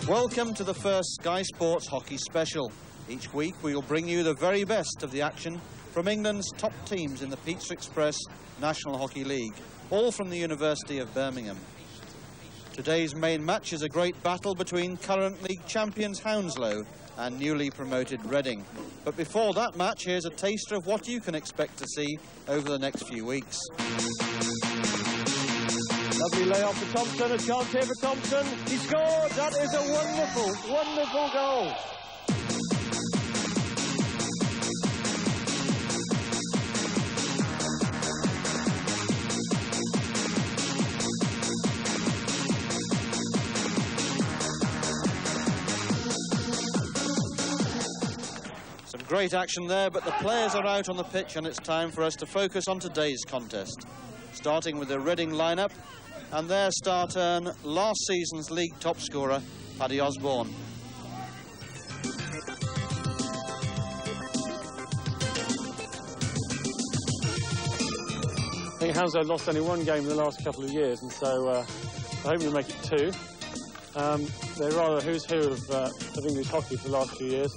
Welcome to the first Sky Sports Hockey Special. Each week we will bring you the very best of the action from England's top teams in the Pizza Express National Hockey League, all from the University of Birmingham. Today's main match is a great battle between current league champions Hounslow and newly promoted Reading. But before that match, here's a taster of what you can expect to see over the next few weeks. Lovely layoff for Thompson, a chance here for Thompson. He scored! That is a wonderful, wonderful goal. Some great action there, but the players are out on the pitch and it's time for us to focus on today's contest. Starting with the Reading lineup, and their star turn, last season's league top scorer, Paddy Osborne. I think Hounslow lost only one game in the last couple of years, and so I hope we make it two. They're rather who's who of English hockey for the last few years,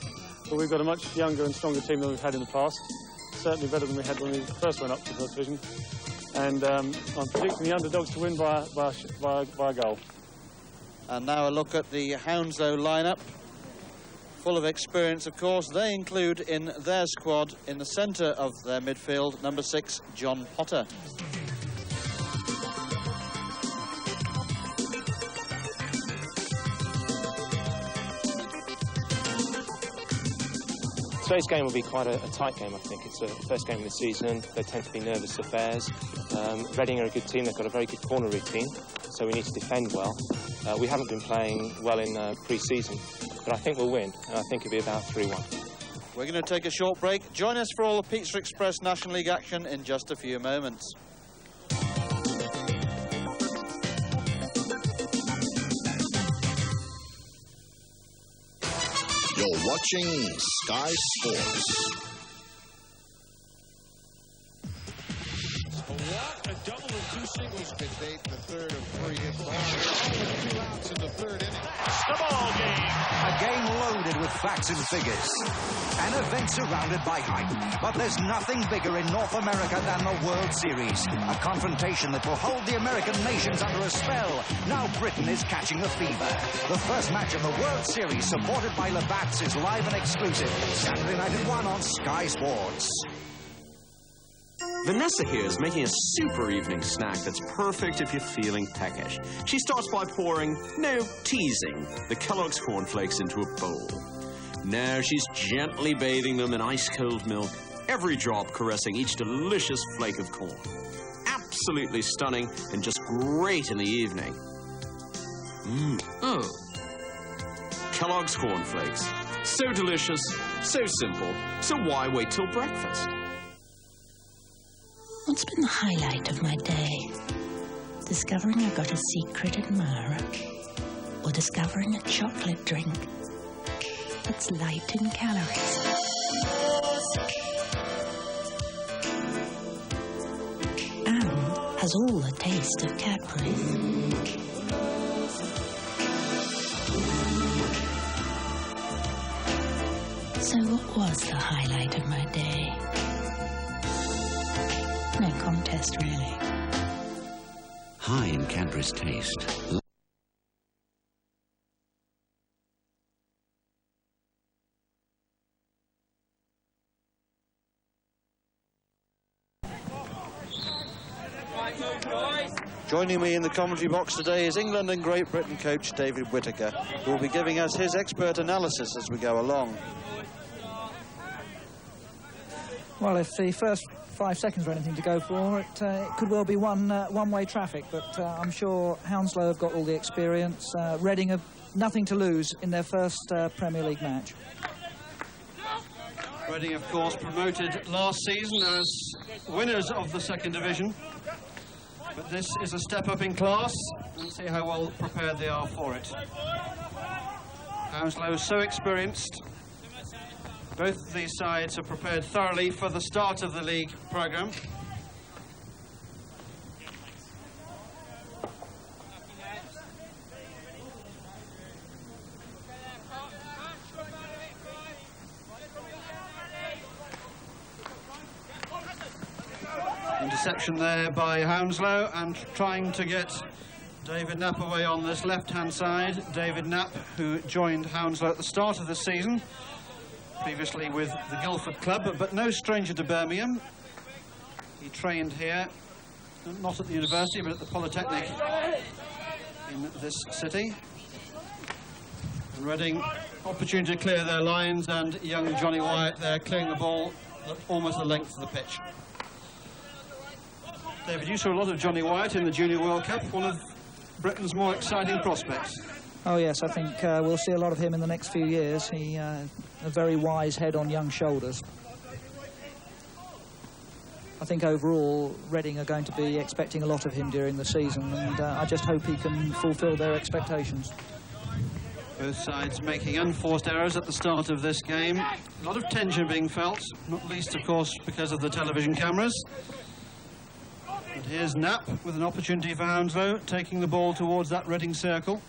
but we've got a much younger and stronger team than we've had in the past. Certainly better than we had when we first went up to the first division. And I'm predicting the underdogs to win by a goal. And now a look at the Hounslow lineup. Full of experience, of course. They include in their squad, in the centre of their midfield, number 6, John Potter. Today's game will be quite a tight game, I think. It's the first game of the season. They tend to be nervous affairs. Reading are a good team. They've got a very good corner routine, so we need to defend well. We haven't been playing well in pre-season, but I think we'll win, and I think it'll be about 3-1. We're going to take a short break. Join us for all the Pizza Express National League action in just a few moments. You're watching Sky Sports. What a double and two singles. Could date the third of 3 hit balls. All with 2 outs in the third inning. That's the ball game. A game loaded with facts and figures. An event surrounded by hype. But there's nothing bigger in North America than the World Series. A confrontation that will hold the American nations under a spell. Now Britain is catching the fever. The first match of the World Series, supported by Labatt's, is live and exclusive. Saturday night at 1 on Sky Sports. Vanessa here is making a super evening snack that's perfect if you're feeling peckish. She starts by pouring, no, teasing, the Kellogg's cornflakes into a bowl. Now she's gently bathing them in ice-cold milk, every drop caressing each delicious flake of corn. Absolutely stunning and just great in the evening. Oh. Kellogg's cornflakes. So delicious, so simple, so why wait till breakfast? What's been the highlight of my day? Discovering I got a secret admirer, or discovering a chocolate drink that's light in calories. And has all the taste of Cadbury. So what was the highlight of my day? No contest, really. High in Cadbury's taste. Joining me in the commentary box today is England and Great Britain coach David Whittaker, who will be giving us his expert analysis as we go along. Well, if the first 5 seconds are anything to go for, it could well be one-way traffic, but I'm sure Hounslow have got all the experience. Reading have nothing to lose in their first Premier League match. Reading, of course, promoted last season as winners of the second division. But this is a step up in class, and see how well prepared they are for it. Hounslow is so experienced. Both of these sides are prepared thoroughly for the start of the league programme. interception there by Hounslow, and trying to get David Knapp away on this left-hand side. David Knapp, who joined Hounslow at the start of the season, previously with the Guildford club, but no stranger to Birmingham. He trained here, not at the university, but at the Polytechnic in this city. And Reading, opportunity to clear their lines, and young Johnny Wyatt there clearing the ball almost the length of the pitch. David, you saw a lot of Johnny Wyatt in the Junior World Cup, one of Britain's more exciting prospects. Oh yes, I think we'll see a lot of him in the next few years. He a very wise head on young shoulders. I think overall Reading are going to be expecting a lot of him during the season, and I just hope he can fulfil their expectations. Both sides making unforced errors at the start of this game. A lot of tension being felt, not least of course because of the television cameras. And here's Knapp with an opportunity for Hounslow, taking the ball towards that Reading circle.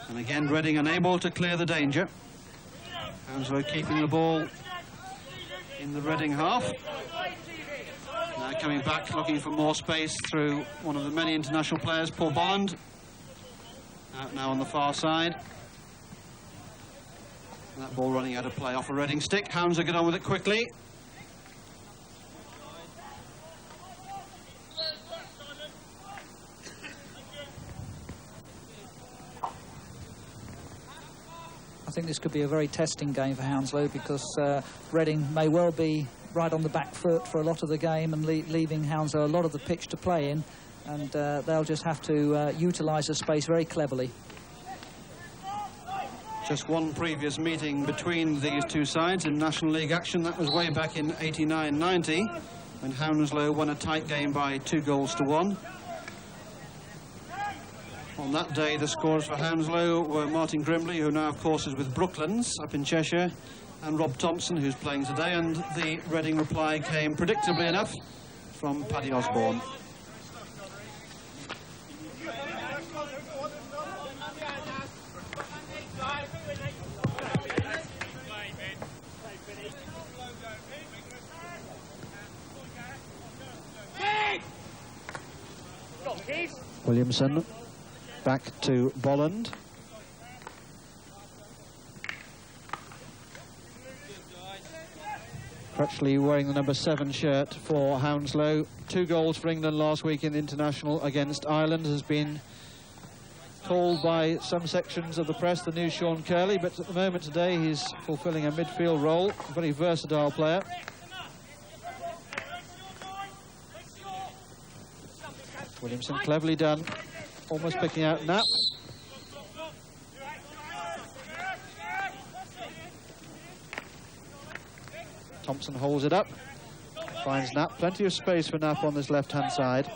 And again Reading unable to clear the danger. Hounslow keeping the ball in the Reading half. Now coming back, looking for more space through one of the many international players, Paul Bolland. Out now on the far side. And that ball running out of play off a Reading stick. Hounslow get on with it quickly. I think this could be a very testing game for Hounslow, because Reading may well be right on the back foot for a lot of the game and leaving Hounslow a lot of the pitch to play in, and they'll just have to utilise the space very cleverly. Just one previous meeting between these two sides in National League action. That was way back in 89-90, when Hounslow won a tight game by 2-1. On that day, the scorers for Hounslow were Martin Grimley, who now, of course, is with Brooklands up in Cheshire, and Rob Thompson, who's playing today, and the Reading reply came, predictably enough, from Paddy Osborne. Williamson back to Bolland. Crutchley wearing the number 7 shirt for Hounslow. 2 goals for England last week in the international against Ireland. Has been called by some sections of the press the new Sean Curley, but at the moment today he's fulfilling a midfield role. A very versatile player. Williamson cleverly done, almost picking out Knapp. Thompson holds it up, finds Knapp. Plenty of space for Knapp on this left-hand side.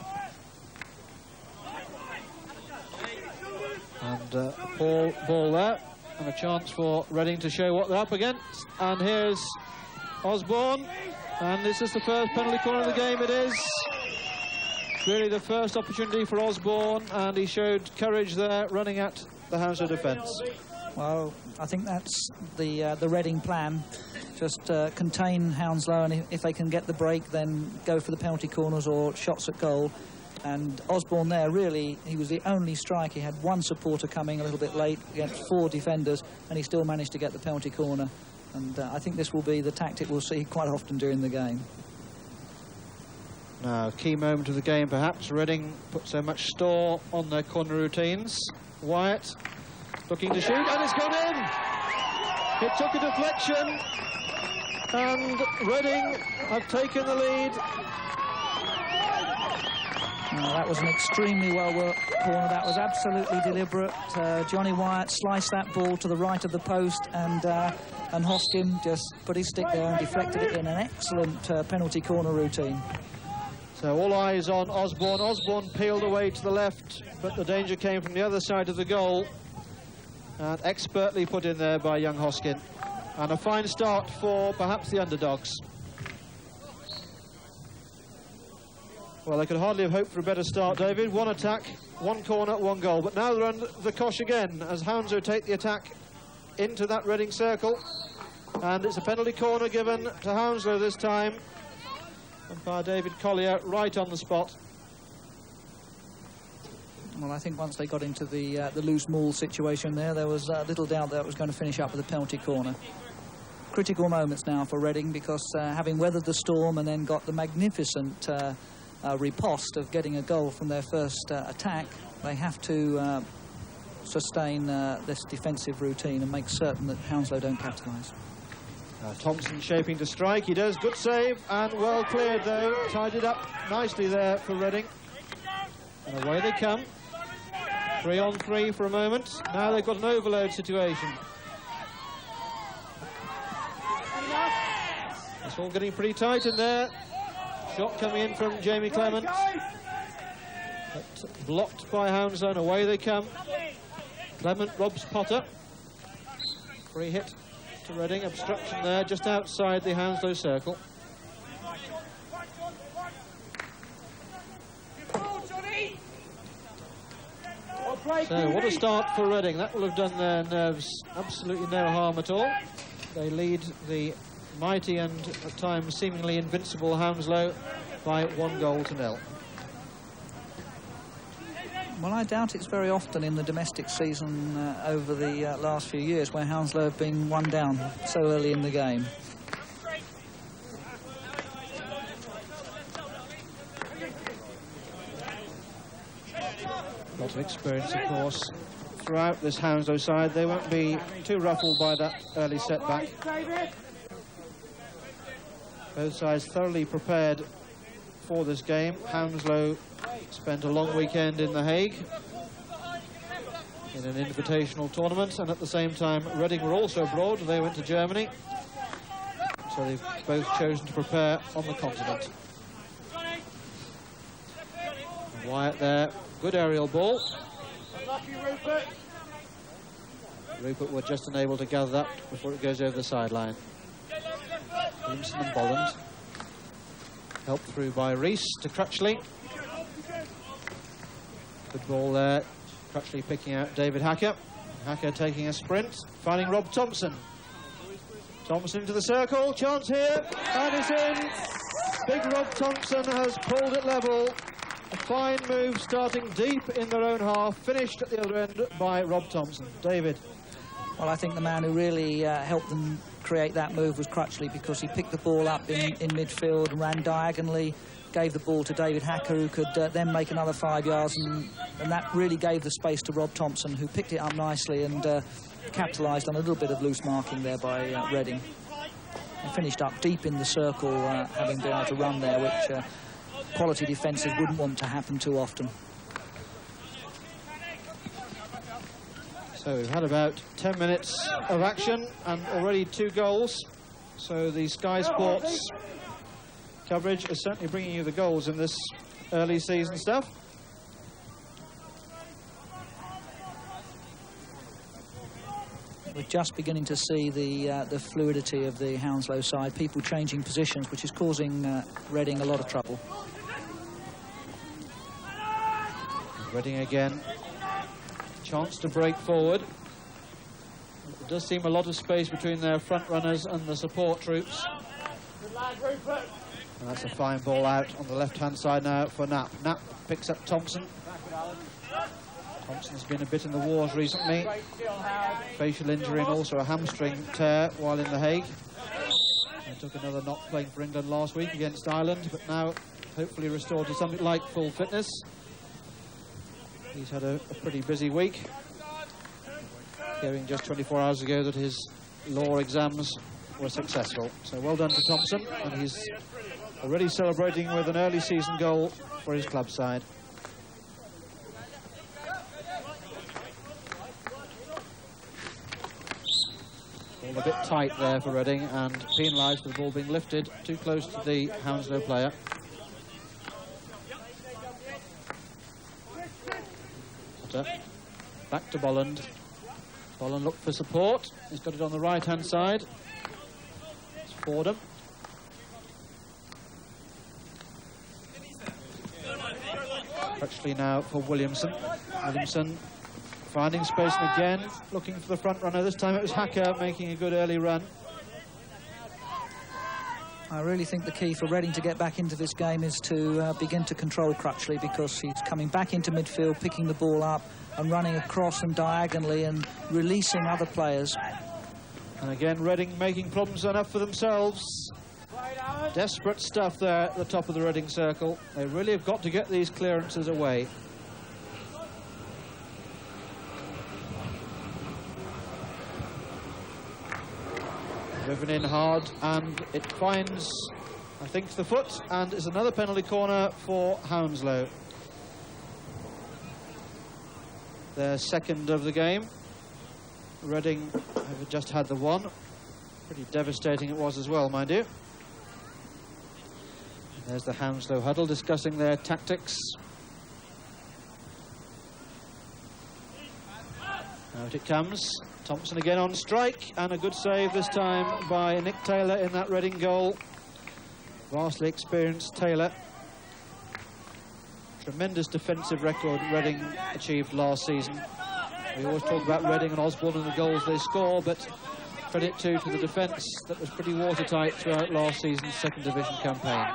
And a ball there, and a chance for Reading to show what they're up against. And here's Osborne, and this is the first penalty corner of the game. It is really the first opportunity for Osborne, and he showed courage there, running at the Hounslow defence. Well, I think that's the Reading plan. Just contain Hounslow, and if they can get the break, then go for the penalty corners or shots at goal. And Osborne there, really, he was the only strike. He had one supporter coming a little bit late against 4 defenders, and he still managed to get the penalty corner. And I think this will be the tactic we'll see quite often during the game. Now, key moment of the game, perhaps. Reading put so much store on their corner routines. Wyatt looking to shoot, and it's gone in! It took a deflection, and Reading have taken the lead. That was an extremely well-worked corner. That was absolutely deliberate. Johnny Wyatt sliced that ball to the right of the post, and Hoskin just put his stick there and deflected it in an excellent penalty corner routine. So all eyes on Osborne. Osborne peeled away to the left, but the danger came from the other side of the goal. And expertly put in there by young Hoskin. And a fine start for perhaps the underdogs. Well, they could hardly have hoped for a better start, David. 1 attack, 1 corner, 1 goal. But now they're under the cosh again as Hounslow take the attack into that Reading circle. And it's a penalty corner given to Hounslow this time. Umpire David Collier right on the spot. Well, I think once they got into the loose maul situation there was little doubt that it was going to finish up with a penalty corner. Critical moments now for Reading, because having weathered the storm and then got the magnificent riposte of getting a goal from their first attack, they have to sustain this defensive routine and make certain that Hounslow don't capitalise. Thompson shaping to strike. He does. Good save and well cleared though. Tied it up nicely there for Reading. And away they come. 3 on 3 for a moment. Now they've got an overload situation. It's all getting pretty tight in there. Shot coming in from Jamie Clement. But blocked by Hounslow, and away they come. Clement robs Potter. Free hit to Reading. Obstruction there just outside the Hounslow circle. So what a start for Reading. That will have done their nerves absolutely no harm at all. They lead the mighty and at times seemingly invincible Hounslow by 1-0. Well, I doubt it's very often in the domestic season over the last few years where Hounslow have been 1 down so early in the game. A lot of experience, of course, throughout this Hounslow side. They won't be too ruffled by that early setback. Both sides thoroughly prepared for this game. Hounslow spent a long weekend in The Hague in an invitational tournament, and at the same time Reading were also abroad. They went to Germany, so they've both chosen to prepare on the continent. Wyatt there, good aerial ball. Rupert were just unable to gather that before it goes over the sideline. Williamson and Bolland. Helped through by Rees to Crutchley. Good ball there. Crutchley picking out David Hacker. Hacker taking a sprint, finding Rob Thompson. Thompson into the circle, chance here, and it's in. Big Rob Thompson has pulled it level. A fine move starting deep in their own half, finished at the other end by Rob Thompson. David. Well, I think the man who really helped them create that move was Crutchley, because he picked the ball up in midfield and ran diagonally, gave the ball to David Hacker, who could then make another 5 yards, and that really gave the space to Rob Thompson, who picked it up nicely and capitalised on a little bit of loose marking there by Reading. He finished up deep in the circle, having been able to run there, which quality defensive wouldn't want to happen too often. So we've had about 10 minutes of action and already 2 goals. So the Sky Sports coverage is certainly bringing you the goals in this early season stuff. We're just beginning to see the fluidity of the Hounslow side, people changing positions, which is causing Reading a lot of trouble. Reading again. Chance to break forward. There does seem a lot of space between their front runners and the support troops. And that's a fine ball out on the left-hand side now for Knapp. Knapp picks up Thompson. Thompson's been a bit in the wars recently. Facial injury and also a hamstring tear while in The Hague. He took another knock playing for England last week against Ireland, but now hopefully restored to something like full fitness. He's had a pretty busy week, hearing just 24 hours ago that his law exams were successful. So well done to Thompson, and he's already celebrating with an early season goal for his club side. All a bit tight there for Reading, and penalised for the ball being lifted too close to the Hounslow player. Back to Bolland. Bolland looked for support. He's got it on the right-hand side. It's Fordham. Actually now for Williamson. Williamson finding space again, looking for the front runner. This time it was Hacker making a good early run. I really think the key for Reading to get back into this game is to begin to control Crutchley, because he's coming back into midfield, picking the ball up and running across and diagonally and releasing other players. And again, Reading making problems enough for themselves. Desperate stuff there at the top of the Reading circle. They really have got to get these clearances away. Driven in hard, and it finds, I think, the foot, and it's another penalty corner for Hounslow. Their second of the game. Reading have just had the one. Pretty devastating it was as well, mind you. There's the Hounslow huddle discussing their tactics. Out it comes. Thompson again on strike, and a good save this time by Nick Taylor in that Reading goal. Vastly experienced Taylor. Tremendous defensive record Reading achieved last season. We always talk about Reading and Osborne and the goals they score, but credit to the defence that was pretty watertight throughout last season's second division campaign.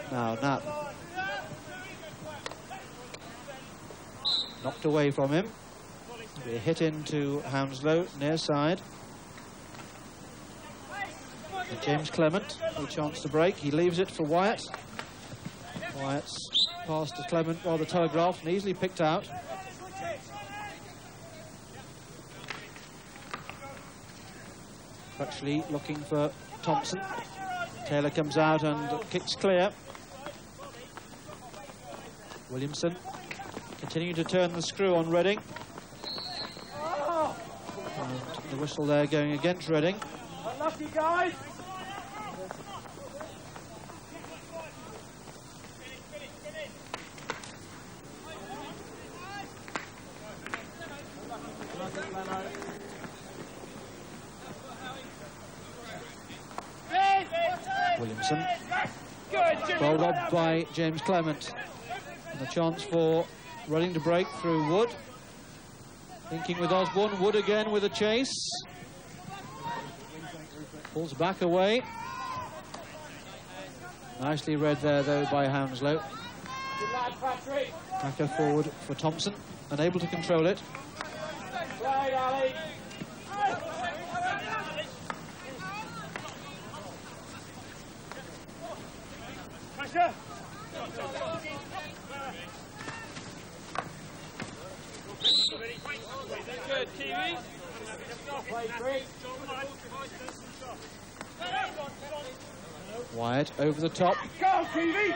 Now, Knapp. Knocked away from him. Be a hit into Hounslow, near side. And James Clement, a chance to break. He leaves it for Wyatt. Wyatt's pass to Clement, rather telegraphed and easily picked out. Crutchley looking for Thompson. Taylor comes out and kicks clear. Williamson continuing to turn the screw on Reading. And the whistle there going against Reading. Unlucky, guys! Williamson. Well robbed by James Clement. And a chance for Reading to break through Wood. Thinking with Osborne. Wood again with a chase. Pulls back away. Nicely read there, though, by Hounslow. Backer forward for Thompson. Unable to control it. Pressure! Good, Kiwi. Wyatt over the top. Go, Kiwi!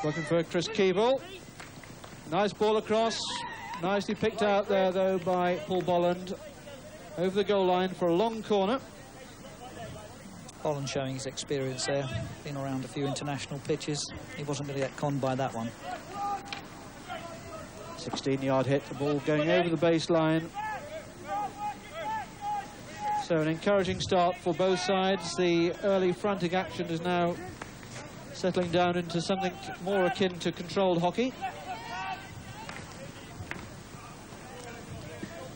Looking for Chris Keeble. Nice ball across. Nicely picked out there, though, by Paul Bolland. Over the goal line for a long corner. Bolland showing his experience there. Been around a few international pitches. He wasn't going to get conned by that one. 16-yard hit, the ball going over the baseline. So an encouraging start for both sides. The early frantic action is now settling down into something more akin to controlled hockey.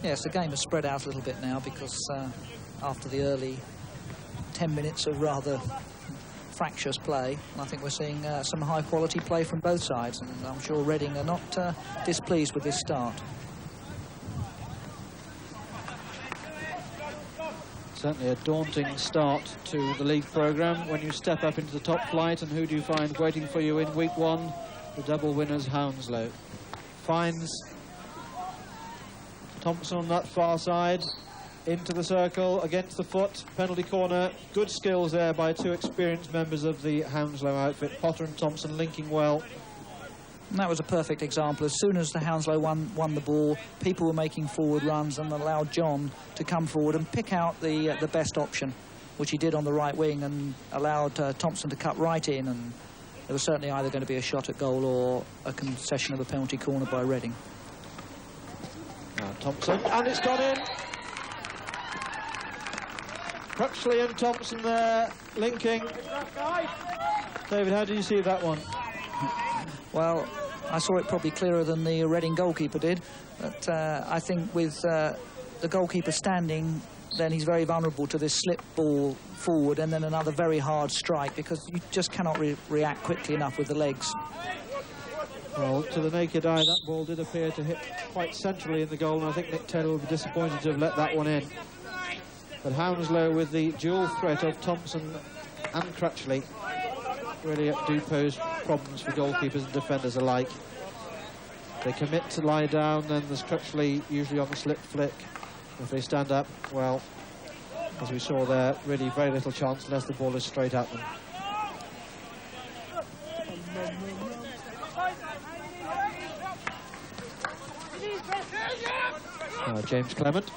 Yes, the game has spread out a little bit now, because after the early 10 minutes of rather fractious play, I think we're seeing some high-quality play from both sides, and I'm sure Reading are not displeased with this start. Certainly a daunting start to the league programme when you step up into the top flight, and who do you find waiting for you in week one? The double winners, Hounslow. Finds Thompson on that far side, into the circle, against the foot, penalty corner. Good skills there by two experienced members of the Hounslow outfit, Potter and Thompson, linking well. And that was a perfect example. As soon as the Hounslow won the ball, people were making forward runs and allowed John to come forward and pick out the best option, which he did on the right wing, and allowed Thompson to cut right in, and there was certainly either going to be a shot at goal or a concession of a penalty corner by Reading. Now Thompson, and it's gone in. Crutchley and Thompson there, linking. David, how did you see that one? Well, I saw it probably clearer than the Reading goalkeeper did, but I think with the goalkeeper standing then he's very vulnerable to this slip ball forward and then another very hard strike, because you just cannot react quickly enough with the legs. Well, to the naked eye, that ball did appear to hit quite centrally in the goal, and I think Nick Taylor will be disappointed to have let that one in. But Hounslow, with the dual threat of Thompson and Crutchley, really do pose problems for goalkeepers and defenders alike. They commit to lie down, then there's Crutchley usually on the slip flick. If they stand up, well, as we saw there, really very little chance unless the ball is straight at them. James Clement,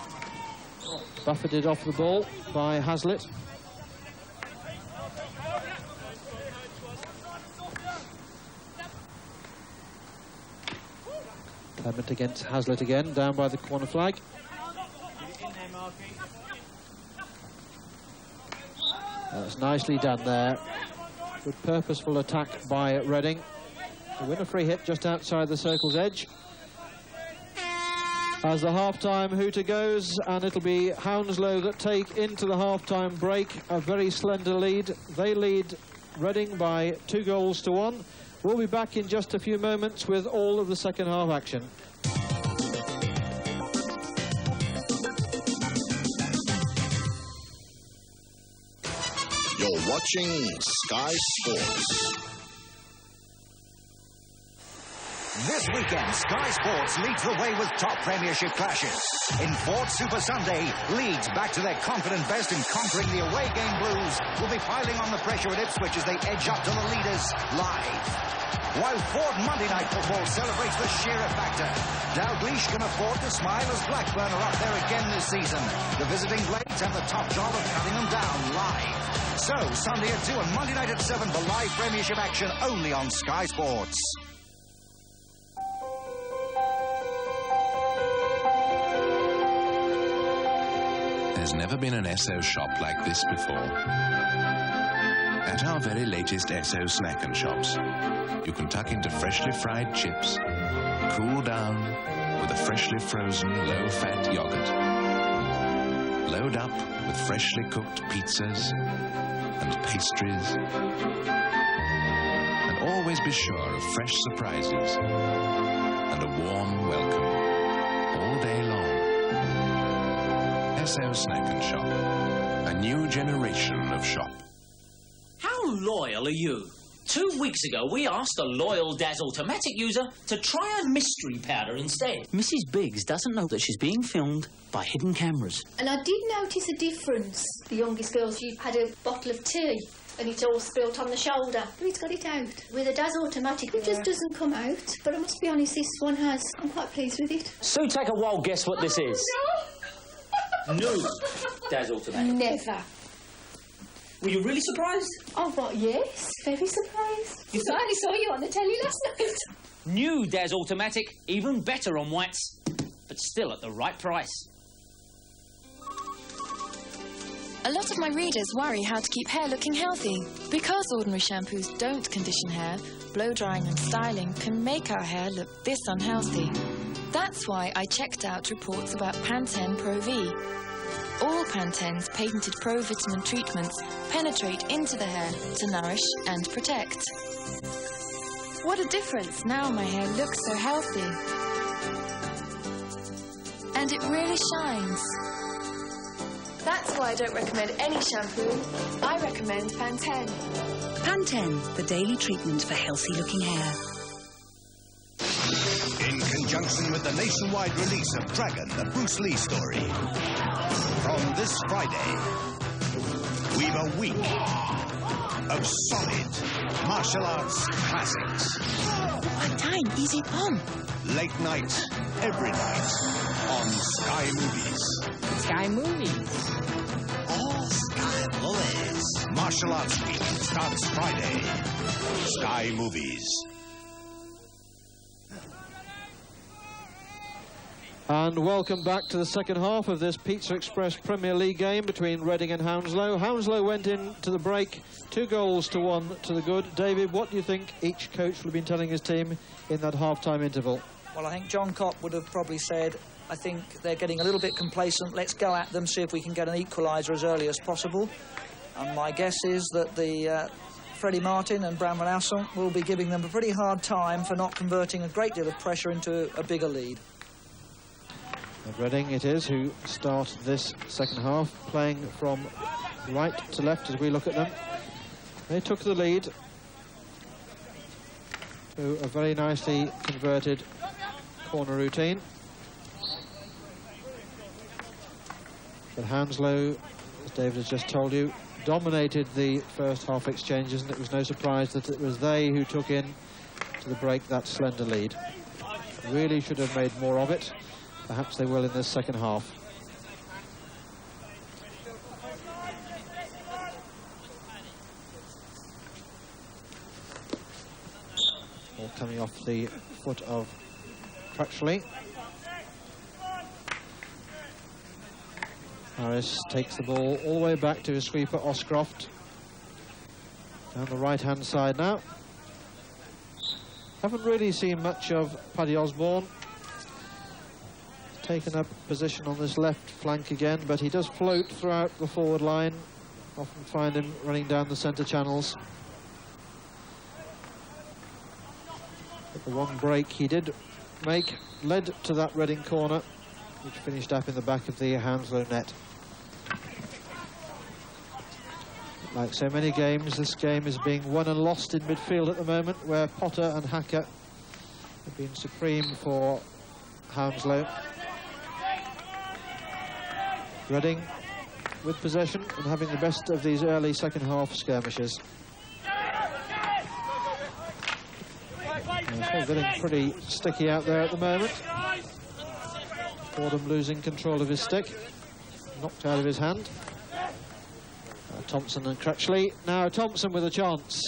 buffeted off the ball by Hazlitt. Clement against Hazlitt again, down by the corner flag. That's nicely done there. Good purposeful attack by Reading. To win a free hit just outside the circle's edge. As the half-time hooter goes, and it'll be Hounslow that take into the half-time break a very slender lead. They lead Reading by 2-1. We'll be back in just a few moments with all of the second half action. You're watching Sky Sports. This weekend, Sky Sports leads the way with top Premiership clashes. In Ford Super Sunday, Leeds, back to their confident best in conquering the away game blues, will be piling on the pressure at Ipswich as they edge up to the leaders live. While Ford Monday Night Football celebrates the Shearer factor, Dalglish can afford to smile as Blackburn are up there again this season. The visiting Blades have the top job of cutting them down live. So, Sunday at 2 and Monday night at 7 for live Premiership action only on Sky Sports. There's never been an Esso shop like this before. At our very latest Esso snack and shops, you can tuck into freshly fried chips, cool down with a freshly frozen low-fat yogurt, load up with freshly cooked pizzas and pastries, and always be sure of fresh surprises and a warm welcome all day long. Esso Snack and Shop, a new generation of shop. How loyal are you? 2 weeks ago, we asked a loyal Daz-Automatic user to try a mystery powder instead. Mrs. Biggs doesn't know that she's being filmed by hidden cameras. And I did notice a difference. The youngest girls, you had a bottle of tea and it all spilt on the shoulder. Who's got it out? With a Daz-Automatic, it just doesn't come out. But I must be honest, this one has. I'm quite pleased with it. So take a wild guess what this is. No, Daz-Automatic. Never. Were you really surprised? Oh, what, yes. Very surprised. I only saw you on the telly last night. New Daz-Automatic, even better on whites, but still at the right price. A lot of my readers worry how to keep hair looking healthy. Because ordinary shampoos don't condition hair, blow-drying and styling can make our hair look this unhealthy. That's why I checked out reports about Pantene Pro V. All Pantene's patented pro-vitamin treatments penetrate into the hair to nourish and protect. What a difference now my hair looks so healthy. And it really shines. That's why I don't recommend any shampoo. I recommend Pantene. Pantene, the daily treatment for healthy-looking hair. In conjunction with the nationwide release of Dragon, the Bruce Lee story. From this Friday, we've a week of solid martial arts classics. What time is it on? Late night, every night, on Sky Movies. Sky Movies. All Sky Movies. Martial Arts Week starts Friday. Sky Movies. And welcome back to the second half of this Pizza Express Premier League game between Reading and Hounslow. Hounslow went into the break 2-1 to the good. David, what do you think each coach will have been telling his team in that half-time interval? Well, I think John Copp would have probably said, I think they're getting a little bit complacent. Let's go at them, see if we can get an equaliser as early as possible. And my guess is that the Freddie Martin and Bram van Assen will be giving them a pretty hard time for not converting a great deal of pressure into a bigger lead. Reading it is who start this second half, playing from right to left as we look at them. They took the lead through a very nicely converted corner routine. But Hounslow, as David has just told you, dominated the first half exchanges, and it was no surprise that it was they who took in to the break that slender lead. Really should have made more of it. Perhaps they will in this second half. Ball coming off the foot of Crutchley. Harris takes the ball all the way back to his sweeper, Oscroft. Down the right-hand side now. Haven't really seen much of Paddy Osborne. Taken up position on this left flank again, but he does float throughout the forward line. Often find him running down the centre channels. But the one break he did make led to that Reading corner, which finished up in the back of the Hounslow net. Like so many games, this game is being won and lost in midfield at the moment, where Potter and Hacker have been supreme for Hounslow. Reading with possession and having the best of these early second half skirmishes. It's all getting pretty sticky out there at the moment. Fordham losing control of his stick, knocked out of his hand. Thompson and Crutchley. Now Thompson with a chance.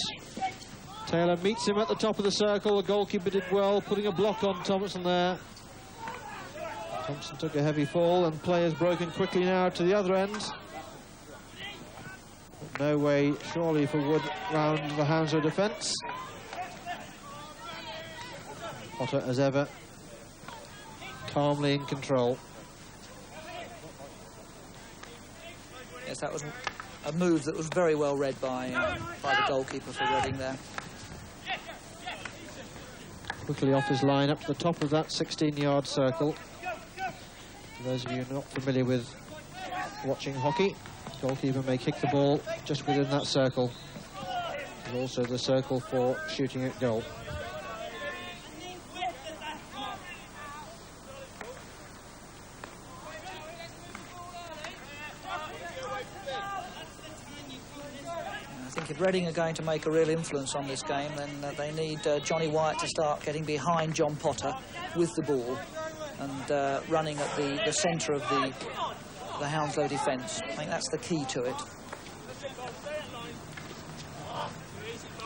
Taylor meets him at the top of the circle. The goalkeeper did well, putting a block on Thompson there. Thompson took a heavy fall, and play is broken quickly now to the other end. No way, surely, for Wood round the Hounslow defence. Potter, as ever, calmly in control. Yes, that was a move that was very well read by the goalkeeper for Reading there. Quickly off his line up to the top of that 16-yard circle. For those of you not familiar with watching hockey, the goalkeeper may kick the ball just within that circle. There's also the circle for shooting at goal. If Reading are going to make a real influence on this game, then they need Johnny Wyatt to start getting behind John Potter with the ball and running at the centre of the Hounslow defence. I think that's the key to it.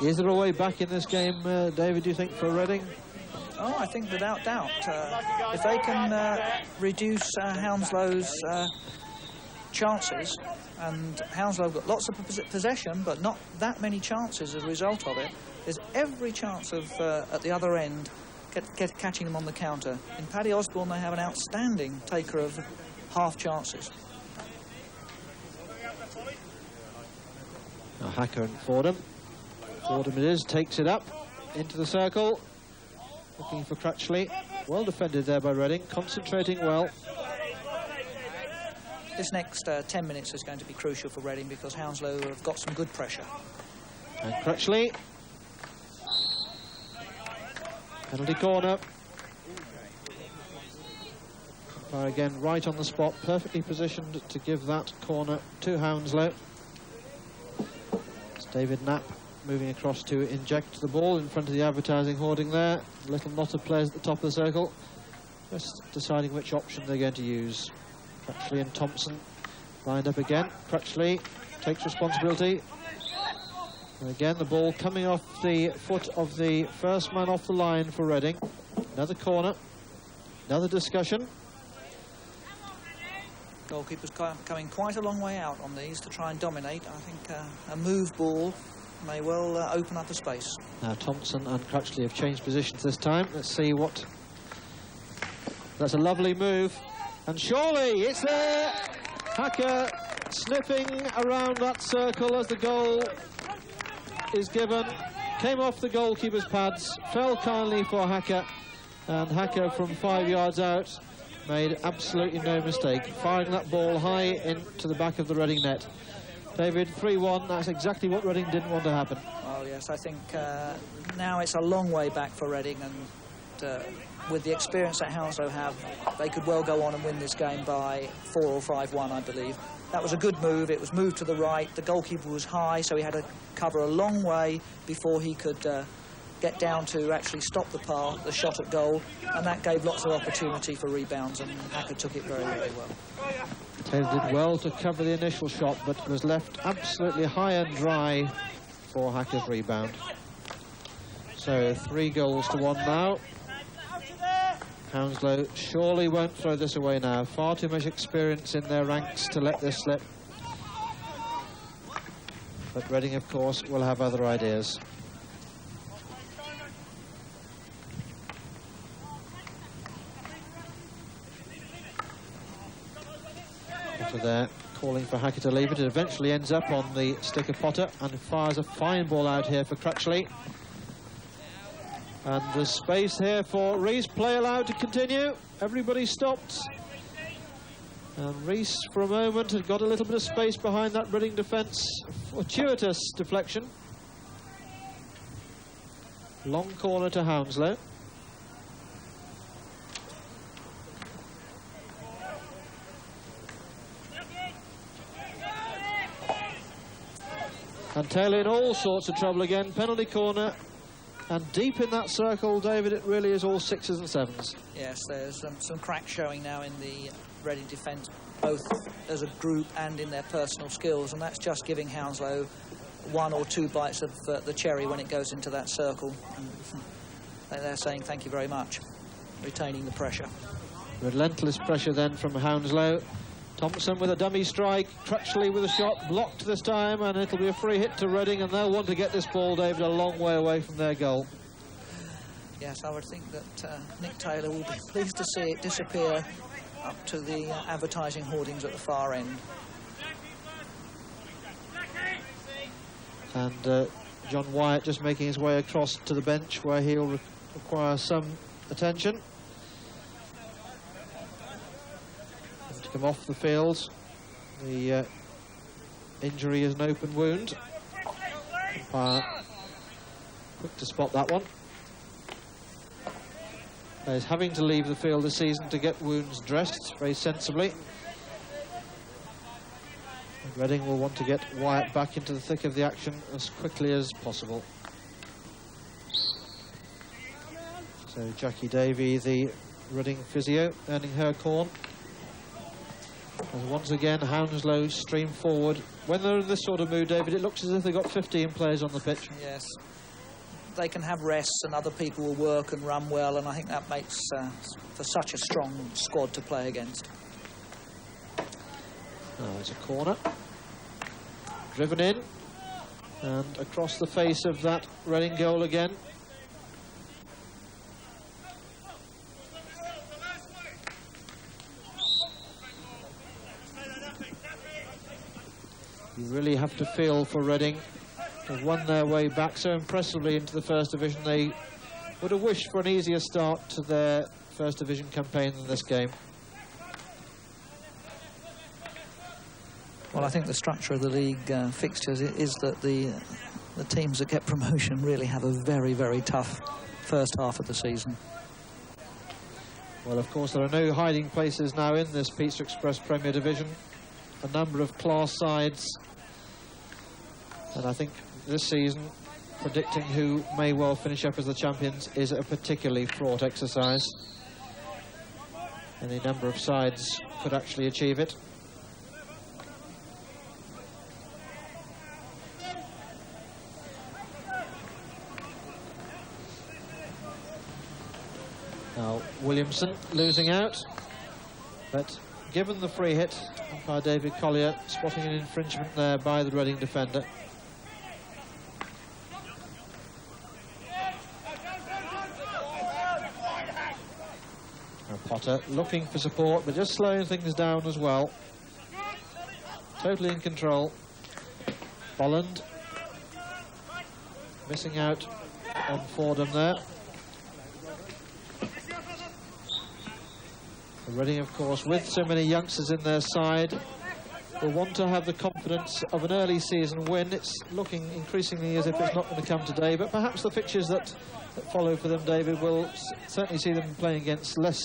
Is there a way back in this game, David, do you think, for Reading? Oh, I think without doubt. If they can reduce Hounslow's chances, and Hounslow have got lots of possession, but not that many chances as a result of it, there's every chance of, at the other end, catching them on the counter. In Paddy Osborne, they have an outstanding taker of half chances. Now Hacker and Fordham. Fordham it is, takes it up into the circle, looking for Crutchley. Well defended there by Reading, concentrating well. This next 10 minutes is going to be crucial for Reading because Hounslow have got some good pressure. And Crutchley. Penalty corner. Umpire again right on the spot, perfectly positioned to give that corner to Hounslow. It's David Knapp moving across to inject the ball in front of the advertising hoarding there. A little knot of players at the top of the circle, just deciding which option they're going to use. Crutchley and Thompson lined up again. Crutchley takes responsibility. And again, the ball coming off the foot of the first man off the line for Reading. Another corner, another discussion. Goalkeeper's coming quite a long way out on these to try and dominate. I think a move ball may well open up a space. Now Thompson and Crutchley have changed positions this time. Let's see what That's a lovely move. And surely it's there. Hacker sniffing around that circle as the goal is given. Came off the goalkeeper's pads, fell kindly for Hacker, and Hacker from 5 yards out made absolutely no mistake, firing that ball high into the back of the Reading net. David, 3-1, that's exactly what Reading didn't want to happen. Well, yes, I think now it's a long way back for Reading, and with the experience that Hounslow have, they could well go on and win this game by 4 or 5-1, I believe. That was a good move. It was moved to the right. The goalkeeper was high, so he had to cover a long way before he could get down to actually stop the shot at goal, and that gave lots of opportunity for rebounds, and Hacker took it very, very well. Taylor did well to cover the initial shot, but was left absolutely high and dry for Hacker's rebound. So 3-1 now. Hounslow surely won't throw this away now. Far too much experience in their ranks to let this slip. But Reading, of course, will have other ideas. Potter there, calling for Hacker to leave it. It eventually ends up on the stick of Potter and fires a fine ball out here for Crutchley. And there's space here for Rees. Play allowed to continue. Everybody stopped. And Rees, for a moment, had got a little bit of space behind that Reading defence. Fortuitous deflection. Long corner to Hounslow. And Taylor in all sorts of trouble again. Penalty corner. And deep in that circle, David, it really is all 6s and 7s. Yes, there's some cracks showing now in the Reading defence, both as a group and in their personal skills, and that's just giving Hounslow 1 or 2 bites of the cherry when it goes into that circle. And they're saying thank you very much, retaining the pressure. Relentless pressure then from Hounslow. Thompson with a dummy strike, Crutchley with a shot, blocked this time, and it'll be a free hit to Reading, and they'll want to get this ball, David, a long way away from their goal. Yes, I would think that Nick Taylor will be pleased to see it disappear up to the advertising hoardings at the far end. And John Wyatt just making his way across to the bench, where he'll require some attention. Come off the field. The injury is an open wound. Quick to spot that one. He's having to leave the field this season to get wounds dressed very sensibly. And Reading will want to get Wyatt back into the thick of the action as quickly as possible. So Jackie Davey, the Reading physio, earning her corn. As once again, Hounslow stream forward. When they're in this sort of mood, David, it looks as if they've got 15 players on the pitch. Yes. They can have rests and other people will work and run well, and I think that makes for such a strong squad to play against. Now it's a corner. Driven in. And across the face of that Reading goal again. You really have to feel for Reading. They've won their way back so impressively into the First Division. They would have wished for an easier start to their First Division campaign than this game. Well, I think the structure of the league fixtures is that the teams that get promotion really have a very, very tough first half of the season. Well, of course, there are no hiding places now in this Pizza Express Premier Division. A number of class sides, and I think this season predicting who may well finish up as the champions is a particularly fraught exercise. Any number of sides could actually achieve it. Now Williamson losing out, but given the free hit, umpire David Collier spotting an infringement there by the Reading defender. Potter looking for support, but just slowing things down as well. Totally in control. Bolland missing out on Fordham there. Reading, of course, with so many youngsters in their side, will want to have the confidence of an early season win. It's looking increasingly as if it's not going to come today, but perhaps the fixtures that follow for them, David, will certainly see them playing against less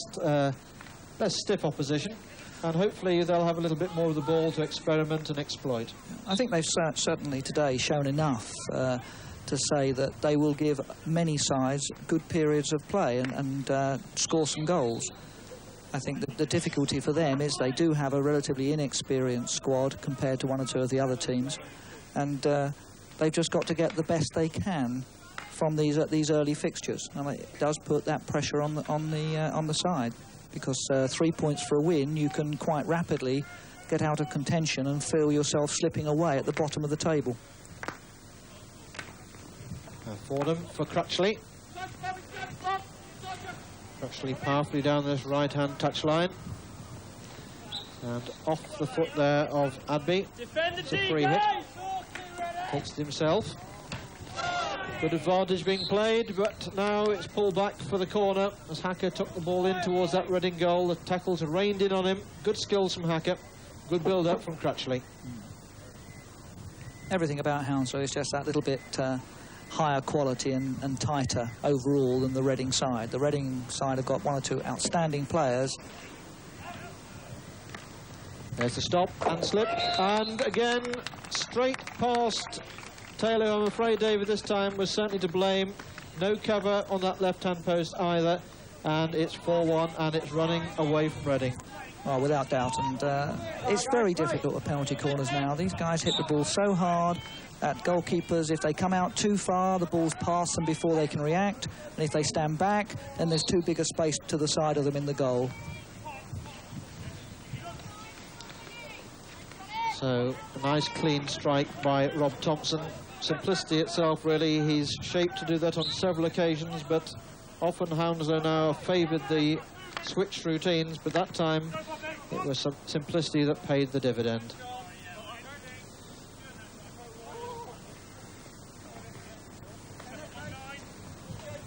stiff opposition, and hopefully they'll have a little bit more of the ball to experiment and exploit. I think they've certainly today shown enough to say that they will give many sides good periods of play and score some goals. I think that the difficulty for them is they do have a relatively inexperienced squad compared to one or two of the other teams, and they've just got to get the best they can from these early fixtures, and it does put that pressure on the side, because 3 points for a win, you can quite rapidly get out of contention and feel yourself slipping away at the bottom of the table. Fordham for Crutchley. Crutchley powerfully down this right-hand touchline. And off the foot there of Adby. It's a free hit. Takes it himself. Good advantage being played, but now it's pulled back for the corner as Hacker took the ball in towards that Reading goal. The tackles rained in on him. Good skills from Hacker. Good build-up from Crutchley. Everything about Hounslow is just that little bit higher quality and tighter overall than the Reading side. The Reading side have got one or two outstanding players. There's the stop and slip, and again straight past Taylor, who I'm afraid, David, this time was certainly to blame. No cover on that left-hand post either, and it's 4-1 and it's running away from Reading. Oh, without doubt, and it's very difficult with penalty corners now. These guys hit the ball so hard at goalkeepers. If they come out too far, the ball's past them before they can react, and if they stand back, then there's too big a space to the side of them in the goal. So, a nice clean strike by Rob Thompson. Simplicity itself, really. He's shaped to do that on several occasions, but often Hounslow now favoured the switch routines, but that time it was some simplicity that paid the dividend.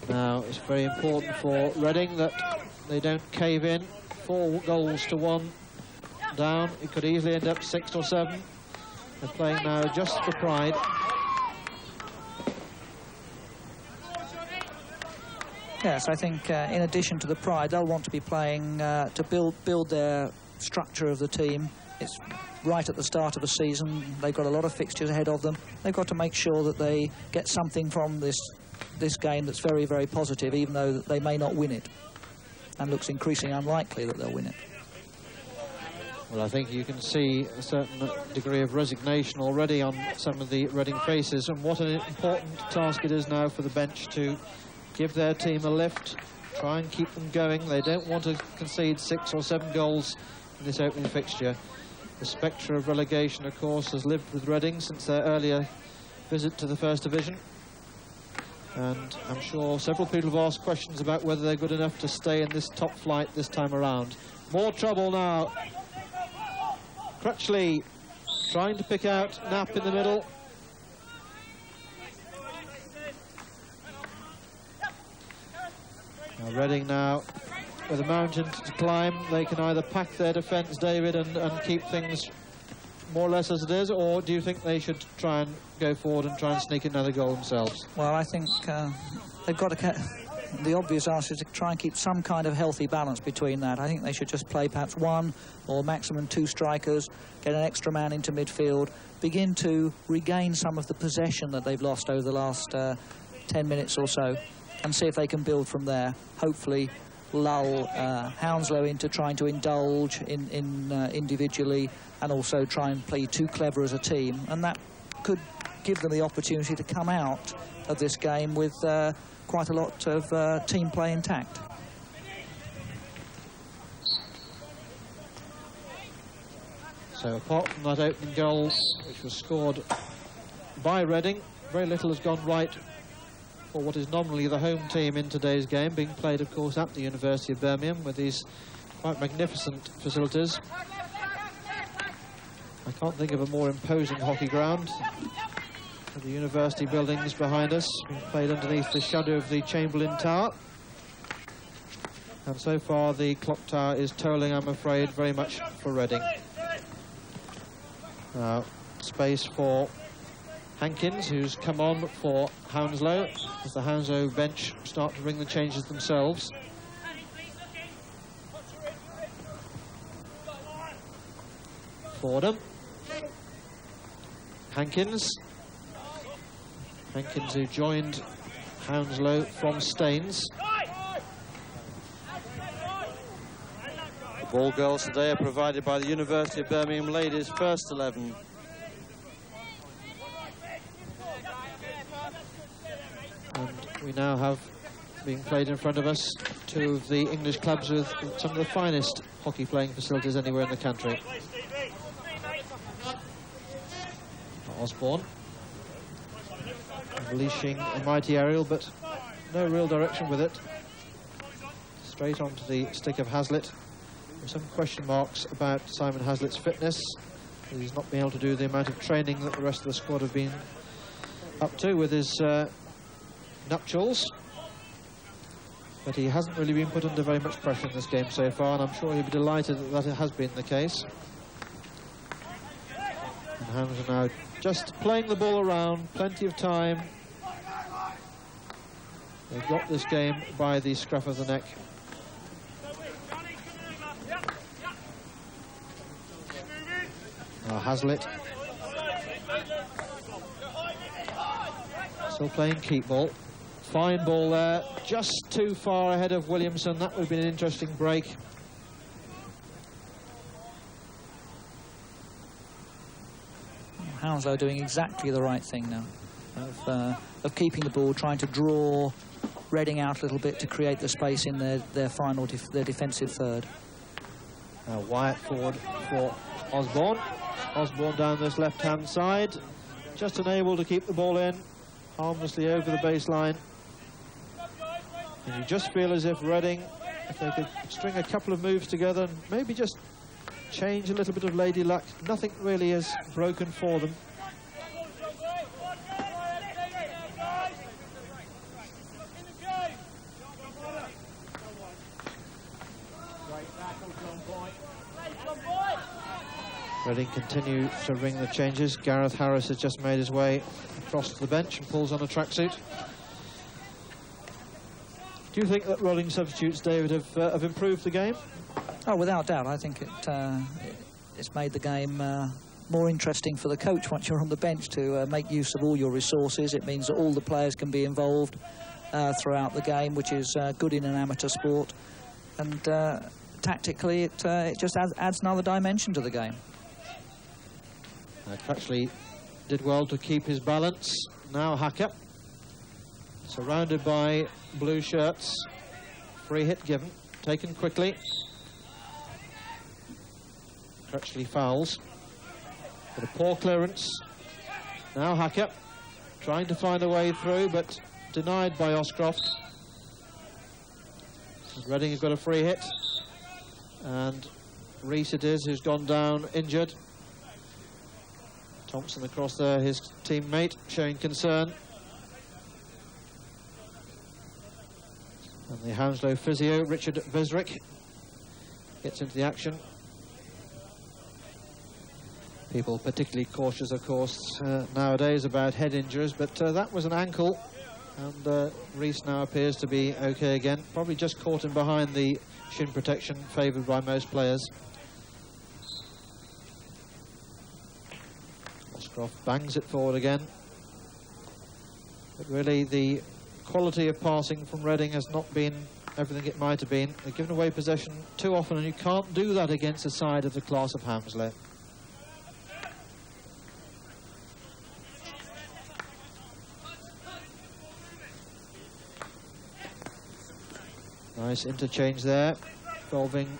Now, it's very important for Reading that they don't cave in. 4 goals to 1 down. It could easily end up 6 or 7. They're playing now just for pride. Yes, I think in addition to the pride, they'll want to be playing to build their structure of the team. It's right at the start of a season. They've got a lot of fixtures ahead of them. They've got to make sure that they get something from this game that's very, very positive, even though they may not win it, and looks increasingly unlikely that they'll win it. Well, I think you can see a certain degree of resignation already on some of the Reading faces, and what an important task it is now for the bench to give their team a lift, try and keep them going. They don't want to concede 6 or 7 goals in this opening fixture. The spectre of relegation, of course, has lived with Reading since their earlier visit to the First Division. And I'm sure several people have asked questions about whether they're good enough to stay in this top flight this time around. More trouble now. Crutchley trying to pick out Knapp in the middle. Now Reading now with a mountain to climb. They can either pack their defence, David, and keep things more or less as it is, or do you think they should try and go forward and try and sneak another goal themselves? Well, I think they've got to... The obvious answer is to try and keep some kind of healthy balance between that. I think they should just play perhaps 1 or maximum 2 strikers, get an extra man into midfield, begin to regain some of the possession that they've lost over the last 10 minutes or so, and see if they can build from there. Hopefully lull Hounslow into trying to indulge in individually, and also try and play too clever as a team, and that could give them the opportunity to come out of this game with quite a lot of team play intact. So apart from that opening goal, which was scored by Reading, very little has gone right for what is nominally the home team in today's game, being played, of course, at the University of Birmingham with these quite magnificent facilities. I can't think of a more imposing hockey ground. With the university buildings behind us, being played underneath the shadow of the Chamberlain Tower. And so far the clock tower is tolling, I'm afraid, very much for Reading. Now, space for Hankins, who's come on for Hounslow, as the Hounslow bench start to ring the changes themselves. Fordham. Hankins. Hankins, who joined Hounslow from Staines. The ball girls today are provided by the University of Birmingham ladies' first 11. And we now have, being played in front of us, two of the English clubs with some of the finest hockey playing facilities anywhere in the country. Osborne. Unleashing a mighty aerial, but no real direction with it. Straight onto the stick of Hazlitt. With some question marks about Simon Hazlitt's fitness. He's not been able to do the amount of training that the rest of the squad have been up to with his nuptials. But he hasn't really been put under very much pressure in this game so far, and I'm sure he'll be delighted that it has been the case. And Hams are now just playing the ball around, plenty of time. They've got this game by the scruff of the neck. Now Hazlitt. Still playing keep ball. Fine ball there, just too far ahead of Williamson. That would have been an interesting break. Hounslow doing exactly the right thing now, of keeping the ball, trying to draw Reading out a little bit to create the space in their final, their defensive third. Wyatt forward for Osborne. Osborne down this left-hand side, just unable to keep the ball in, harmlessly over the baseline. And you just feel as if Reading, if they could string a couple of moves together and maybe just change a little bit of lady luck, nothing really is broken for them. Reading continue to ring the changes. Gareth Harris has just made his way across to the bench and pulls on a tracksuit. Do you think that rolling substitutes, David, have improved the game? Oh, without doubt. I think it's made the game more interesting for the coach once you're on the bench to make use of all your resources. It means that all the players can be involved throughout the game, which is good in an amateur sport. And tactically, it just adds another dimension to the game. Crutchley did well to keep his balance. Now Hacker, surrounded by blue shirts. Free hit given, taken quickly. Crutchley fouls. But a poor clearance. Now Hacker, trying to find a way through, but denied by Oscroft. Reading have got a free hit. And Rees it is who's gone down injured. Thompson across there, his teammate, showing concern. And the Hounslow physio, Richard Besrick, gets into the action. People particularly cautious, of course, nowadays about head injuries, but that was an ankle, and Rees now appears to be okay again. Probably just caught him behind the shin protection favoured by most players. Oscroft bangs it forward again. But really the quality of passing from Reading has not been everything it might have been. They've given away possession too often, and you can't do that against the side of the class of Hounslow. Nice interchange there, involving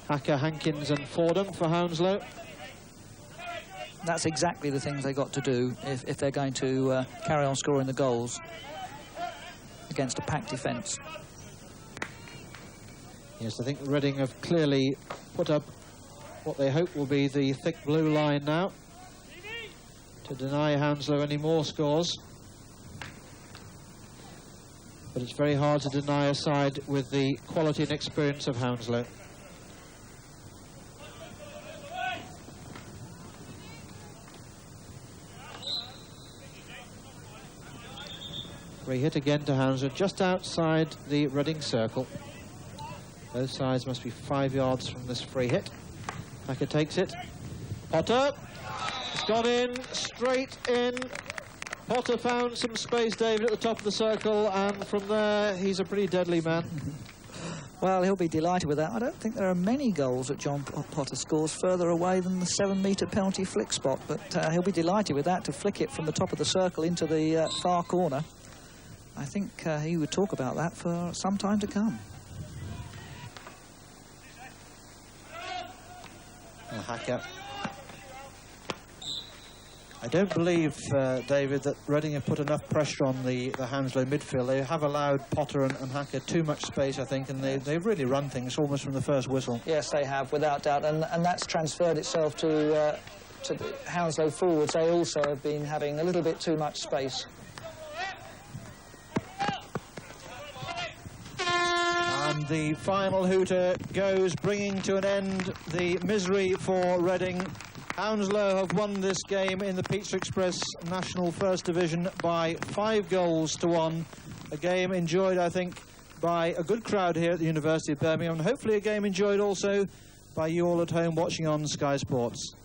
Hacker, Hankins and Fordham for Hounslow. That's exactly the things they've got to do if they're going to carry on scoring the goals against a packed defence. Yes, I think Reading have clearly put up what they hope will be the thick blue line now to deny Hounslow any more scores. But it's very hard to deny a side with the quality and experience of Hounslow. Free hit again to Hounslow, just outside the Reading circle. Both sides must be 5 yards from this free hit. Hacker takes it. Potter. It's gone in, straight in. Potter found some space, David, at the top of the circle, and from there, he's a pretty deadly man. Well, he'll be delighted with that. I don't think there are many goals that John Potter scores further away than the 7-metre penalty flick spot, but he'll be delighted with that, to flick it from the top of the circle into the far corner. I think he would talk about that for some time to come. Hacker. I don't believe, David, that Reading have put enough pressure on the Hounslow midfield. They have allowed Potter and Hacker too much space, I think, and they've really run things almost from the first whistle. Yes, they have, without doubt, and that's transferred itself to the Hounslow forwards. They also have been having a little bit too much space. And the final hooter goes, bringing to an end the misery for Reading. Hounslow have won this game in the Pizza Express National First Division by 5-1. A game enjoyed, I think, by a good crowd here at the University of Birmingham, and hopefully a game enjoyed also by you all at home watching on Sky Sports.